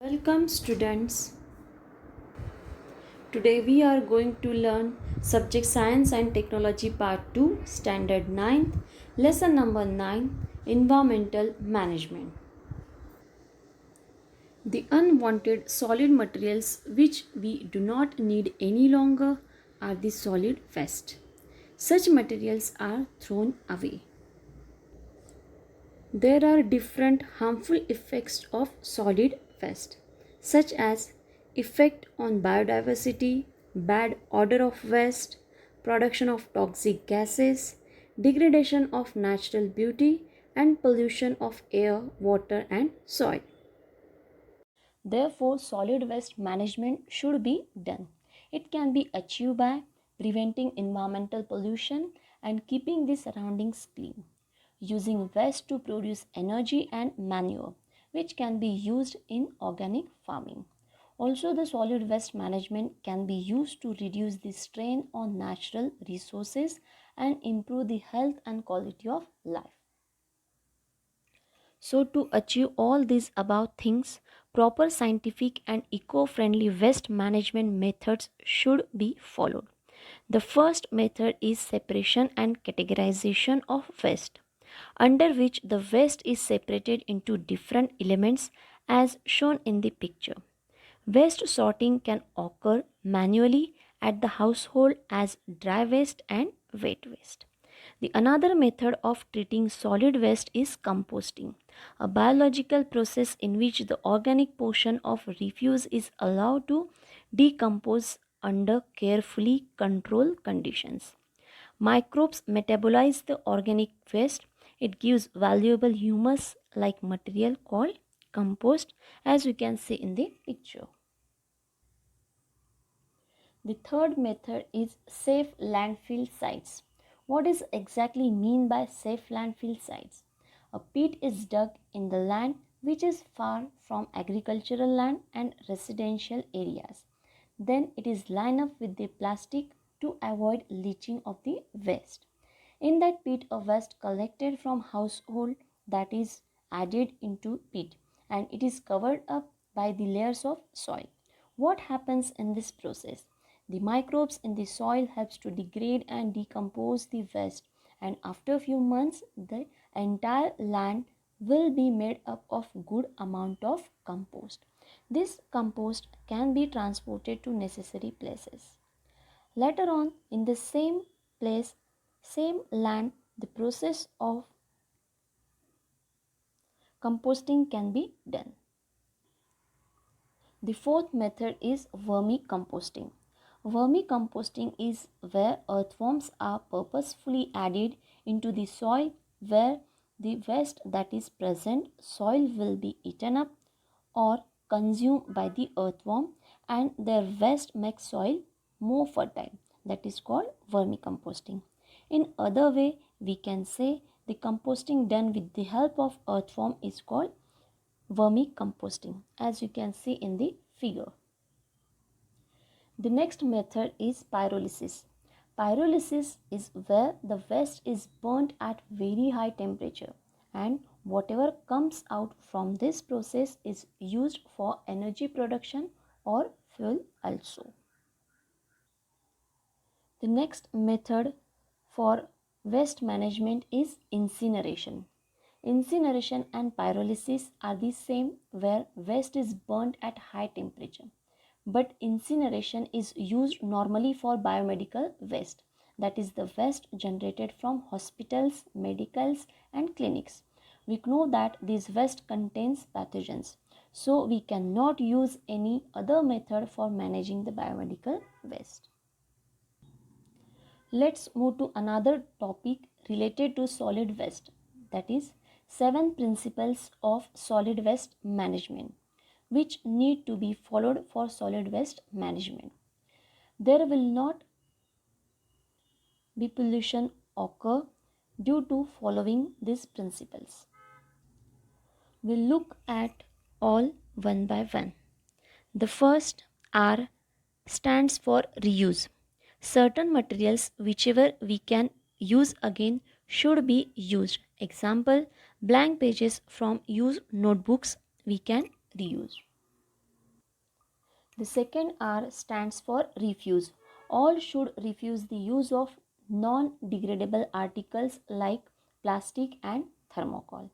Welcome students. Today we are going to learn subject Science and Technology Part 2 Standard 9th Lesson number 9 Environmental Management. The unwanted solid materials which we do not need any longer are the solid waste. Such materials are thrown away. There are different harmful effects of solid waste, such as effect on biodiversity, bad odor of waste, production of toxic gases, degradation of natural beauty, and pollution of air, water, and soil. Therefore, solid waste management should be done. It can be achieved by preventing environmental pollution and keeping the surroundings clean, using waste to produce energy and manure, which can be used in organic farming. Also, the solid waste management can be used to reduce the strain on natural resources and improve the health and quality of life. So, to achieve all these above things, proper scientific and eco friendly waste management methods should be followed. The first method is separation and categorization of waste, under which the waste is separated into different elements as shown in the picture. Waste sorting can occur manually at the household as dry waste and wet waste. The another method of treating solid waste is composting, a biological process in which the organic portion of refuse is allowed to decompose under carefully controlled conditions. Microbes metabolize the organic waste. It gives valuable humus like material called compost, as you can see in the picture. The third method is safe landfill sites. What is exactly mean by safe landfill sites? A pit is dug in the land which is far from agricultural land and residential areas. Then it is lined up with the plastic to avoid leaching of the waste. In that pit, a waste collected from household that is added into pit and it is covered up by the layers of soil. What happens in this process? The microbes in the soil helps to degrade and decompose the waste, and after a few months the entire land will be made up of good amount of compost. This compost can be transported to necessary places. Later on, in the same place, same land, the process of composting can be done. The fourth method is vermicomposting. Vermicomposting is where earthworms are purposefully added into the soil where the waste that is present soil will be eaten up or consumed by the earthworm and their waste makes soil more fertile. That is called vermicomposting. In other way, we can say the composting done with the help of earthworm is called vermicomposting, as you can see in the figure. The next method is pyrolysis. Pyrolysis is where the waste is burnt at very high temperature and whatever comes out from this process is used for energy production or fuel also. The next method for waste management is incineration. Incineration and pyrolysis are the same where waste is burnt at high temperature. But incineration is used normally for biomedical waste, that is the waste generated from hospitals, medicals and clinics. We know that this waste contains pathogens, so we cannot use any other method for managing the biomedical waste. Let's move to another topic related to solid waste, that is 7 principles of solid waste management which need to be followed for solid waste management. There will not be pollution occur due to following these principles. We'll look at all one by one. The first R stands for reuse. Certain materials whichever we can use again should be used. Example, blank pages from used notebooks we can reuse. The second R stands for refuse. All should refuse the use of non degradable articles like plastic and thermocol.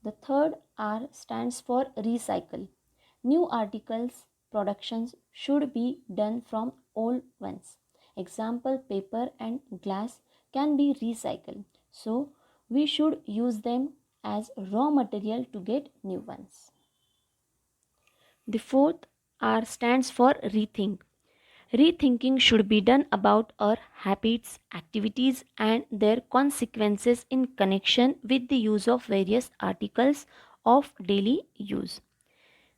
The third R stands for recycle. New articles productions should be done from old ones. Example, paper and glass can be recycled. So we should use them as raw material to get new ones. The fourth R stands for rethink. Rethinking should be done about our habits, activities, and their consequences in connection with the use of various articles of daily use.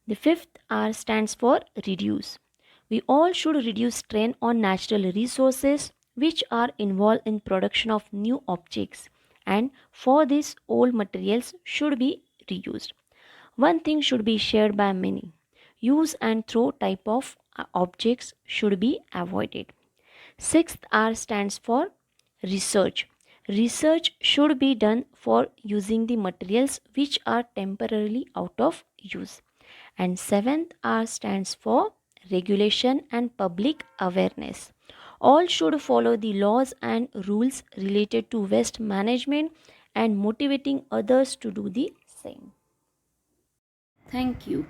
The fifth R stands for reduce. We all should reduce strain on natural resources which are involved in production of new objects, and for this old materials should be reused. One thing should be shared by many. Use and throw type of objects should be avoided. Sixth R stands for research. Research should be done for using the materials which are temporarily out of use. And seventh R stands for regulation and public awareness. All should follow the laws and rules related to waste management and motivating others to do the same. Thank you.